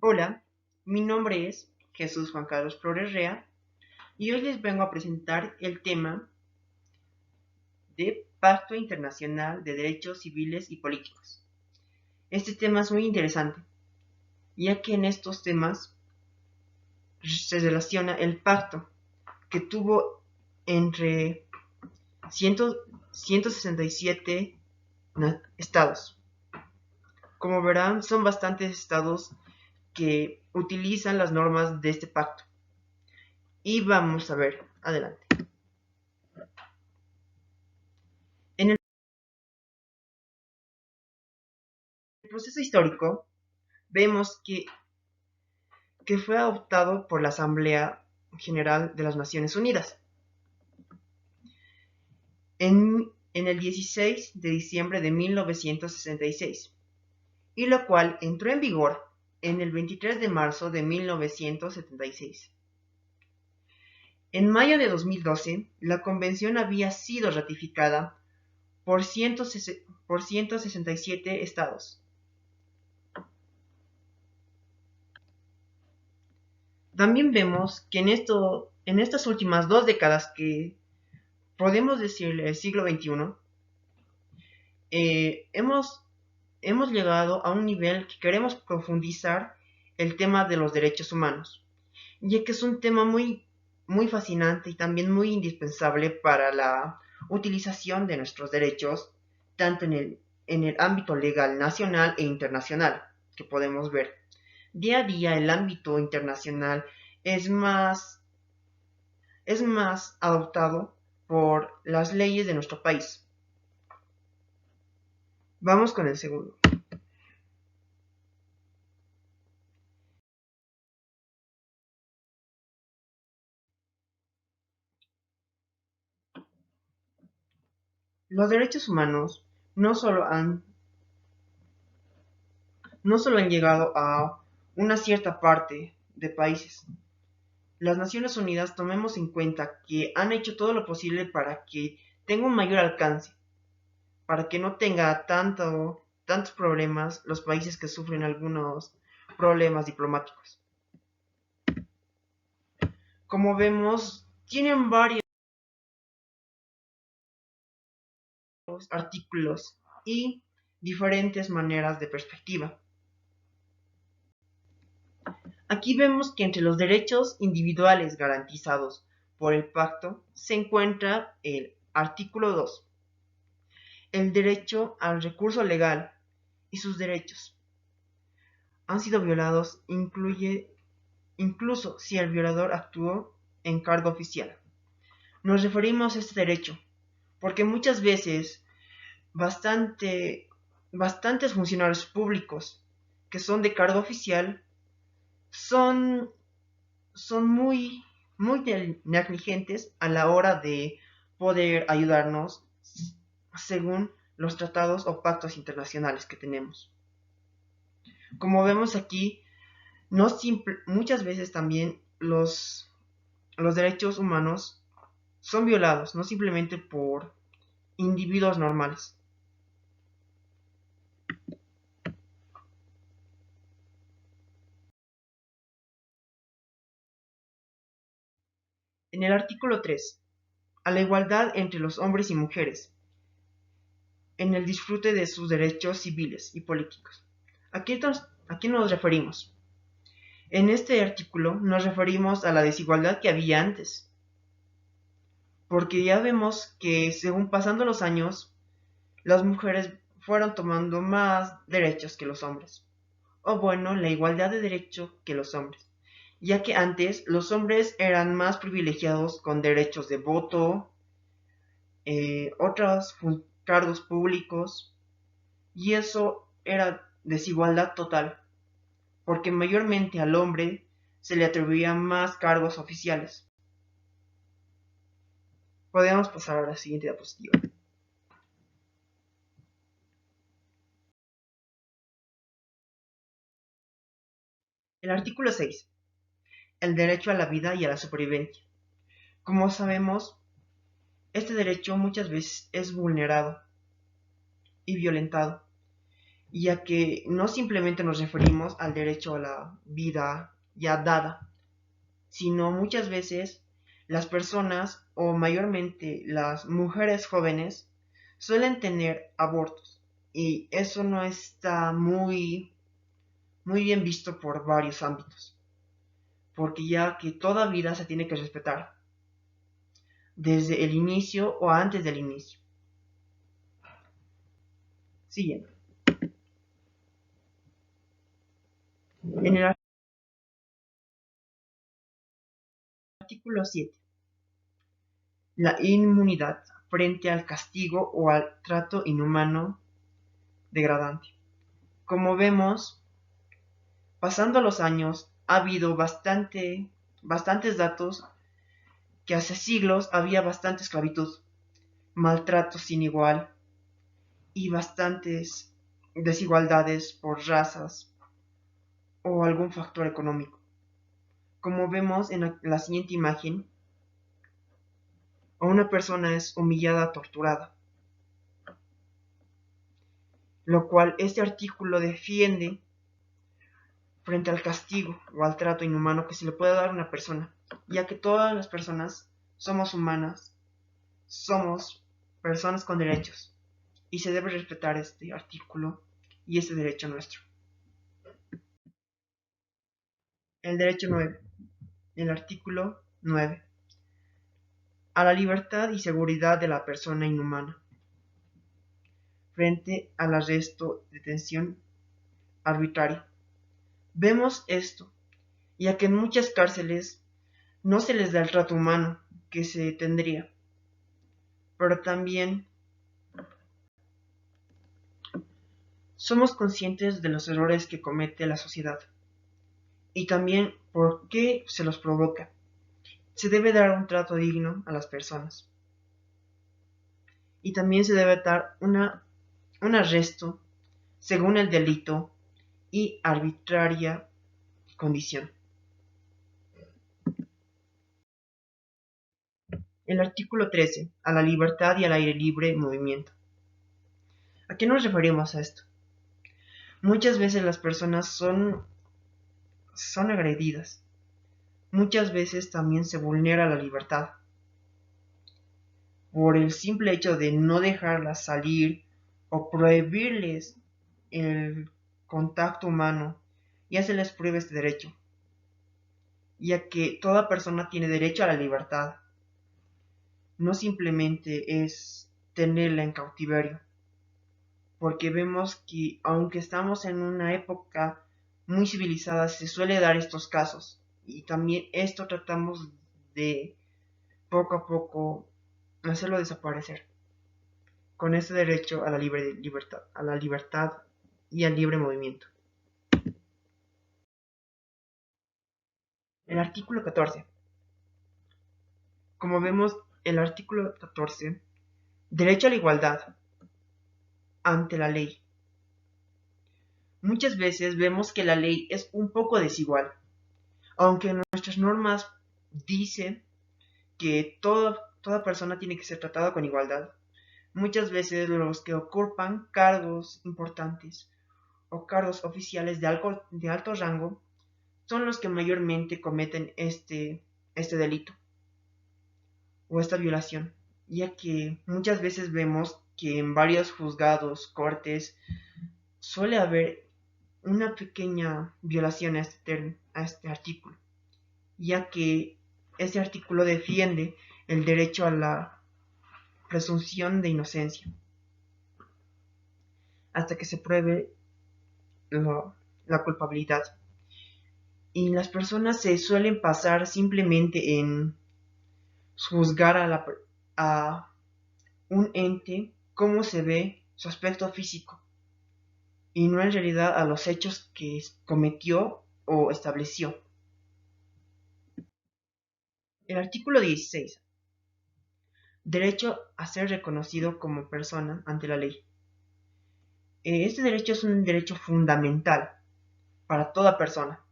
Hola, mi nombre es Jesús Juan Carlos Flores Rea y hoy les vengo a presentar el tema de Pacto Internacional de Derechos Civiles y Políticos. Este tema es muy interesante, ya que en estos temas se relaciona el pacto que tuvo entre 167 estados. Como verán, son bastantes estados que utilizan las normas de este pacto. Y vamos a ver, adelante. En el proceso histórico vemos que fue adoptado por la Asamblea General de las Naciones Unidas en el 16 de diciembre de 1966, y lo cual entró en vigor en el 23 de marzo de 1976. En mayo de 2012, la convención había sido ratificada por 167 estados. También vemos que en estas últimas 2 décadas, que podemos decir el siglo XXI, hemos llegado a un nivel que queremos profundizar el tema de los derechos humanos, ya que es un tema muy fascinante y también muy indispensable para la utilización de nuestros derechos, tanto en el ámbito legal nacional e internacional, que podemos ver. Día a día el ámbito internacional es es más adoptado por las leyes de nuestro país. Vamos con el segundo. Los derechos humanos no solo han, no solo han llegado a una cierta parte de países. Las Naciones Unidas, tomemos en cuenta que han hecho todo lo posible para que tenga un mayor alcance, para que no tenga tantos problemas los países que sufren algunos problemas diplomáticos. Como vemos, tienen varios artículos y diferentes maneras de perspectiva. Aquí vemos que entre los derechos individuales garantizados por el pacto se encuentra el artículo 2, el derecho al recurso legal y sus derechos. Han sido violados incluso si el violador actuó en cargo oficial. Nos referimos a este derecho porque muchas veces bastantes funcionarios públicos que son de cargo oficial son, son muy negligentes a la hora de poder ayudarnos según los tratados o pactos internacionales que tenemos. Como vemos aquí, muchas veces también los derechos humanos son violados, no simplemente por individuos normales. En el artículo 3, a la igualdad entre los hombres y mujeres, en el disfrute de sus derechos civiles y políticos. Aquí nos referimos? En este artículo nos referimos a la desigualdad que había antes, porque ya vemos que según pasando los años, las mujeres fueron tomando más derechos que los hombres, o bueno, la igualdad de derecho que los hombres, ya que antes los hombres eran más privilegiados con derechos de voto, otros cargos públicos, y eso era desigualdad total, porque mayormente al hombre se le atribuían más cargos oficiales. Podemos pasar a la siguiente diapositiva. El artículo 6. El derecho a la vida y a la supervivencia. Como sabemos, este derecho muchas veces es vulnerado y violentado, ya que no simplemente nos referimos al derecho a la vida ya dada, sino muchas veces las personas, o mayormente las mujeres jóvenes, suelen tener abortos, y eso no está muy bien visto por varios ámbitos, porque ya que toda vida se tiene que respetar, desde el inicio o antes del inicio. Siguiente. En el artículo 7, la inmunidad frente al castigo o al trato inhumano degradante. Como vemos, pasando los años, ha habido bastantes datos que hace siglos había bastante esclavitud, maltrato sin igual y bastantes desigualdades por razas o algún factor económico. Como vemos en la siguiente imagen, una persona es humillada, torturada, lo cual este artículo defiende frente al castigo o al trato inhumano que se le puede dar a una persona, ya que todas las personas somos humanas, somos personas con derechos, y se debe respetar este artículo y este derecho nuestro. El derecho 9, el artículo 9, a la libertad y seguridad de la persona inhumana, frente al arresto, detención arbitraria. Vemos esto, ya que en muchas cárceles no se les da el trato humano que se tendría, pero también somos conscientes de los errores que comete la sociedad y también por qué se los provoca. Se debe dar un trato digno a las personas y también se debe dar un arresto según el delito y arbitraria condición. El artículo 13, a la libertad y al aire libre movimiento. ¿A qué nos referimos a esto? Muchas veces las personas son agredidas. Muchas veces también se vulnera la libertad por el simple hecho de no dejarlas salir o prohibirles el contacto humano, ya se les prohíbe este derecho, ya que toda persona tiene derecho a la libertad. No simplemente es tenerla en cautiverio, porque vemos que aunque estamos en una época muy civilizada, se suele dar estos casos, y también esto tratamos de poco a poco hacerlo desaparecer, con ese derecho a la libertad y al libre movimiento. El artículo 14. Como vemos, el artículo 14, derecho a la igualdad ante la ley. Muchas veces vemos que la ley es un poco desigual, aunque nuestras normas dicen que toda persona tiene que ser tratada con igualdad. Muchas veces los que ocupan cargos importantes o cargos oficiales de alto rango son los que mayormente cometen este delito o esta violación, ya que muchas veces vemos que en varios juzgados, cortes, suele haber una pequeña violación a este artículo, ya que este artículo defiende el derecho a la presunción de inocencia hasta que se pruebe la culpabilidad. Y las personas se suelen pasar simplemente en juzgar a un ente cómo se ve su aspecto físico y no en realidad a los hechos que cometió o estableció. El artículo 16. Derecho a ser reconocido como persona ante la ley. Este derecho es un derecho fundamental para toda persona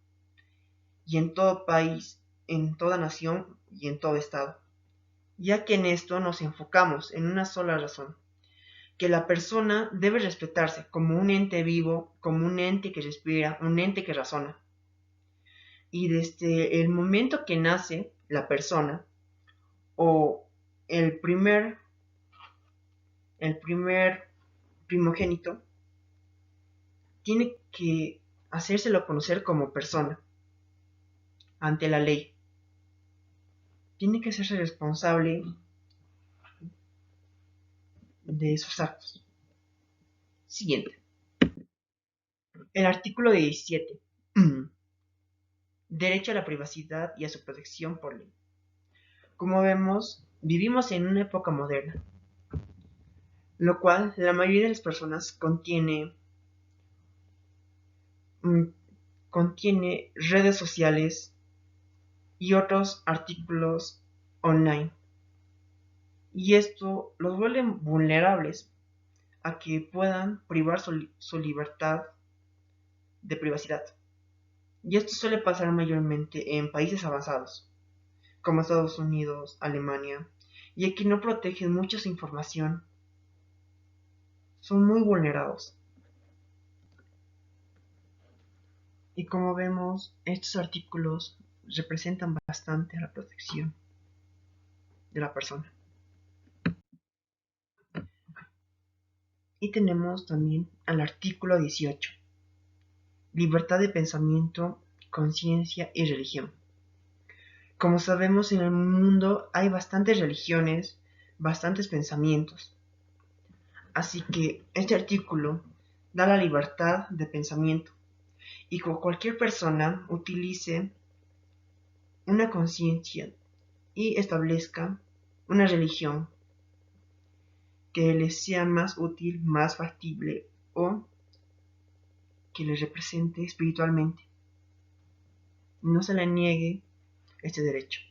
y en todo país, en toda nación y en todo estado, ya que en esto nos enfocamos en una sola razón, que la persona debe respetarse como un ente vivo, como un ente que respira, un ente que razona. Y desde el momento que nace la persona, o el primer primogénito, tiene que hacérselo conocer como persona ante la ley. Tiene que hacerse responsable de sus actos. Siguiente. El artículo 17. Derecho a la privacidad y a su protección por ley. Como vemos, vivimos en una época moderna, lo cual la mayoría de las personas contiene redes sociales y otros artículos online. Y esto los vuelve vulnerables a que puedan privar su libertad de privacidad. Y esto suele pasar mayormente en países avanzados, como Estados Unidos, Alemania, y aquí no protegen mucho su información. Son muy vulnerados. Y como vemos, estos artículos representan bastante a la protección de la persona. Y tenemos también al artículo 18. Libertad de pensamiento, conciencia y religión. Como sabemos, en el mundo hay bastantes religiones, bastantes pensamientos. Así que este artículo da la libertad de pensamiento y que cualquier persona utilice una conciencia y establezca una religión que les sea más útil, más factible o que les represente espiritualmente. No se le niegue este derecho.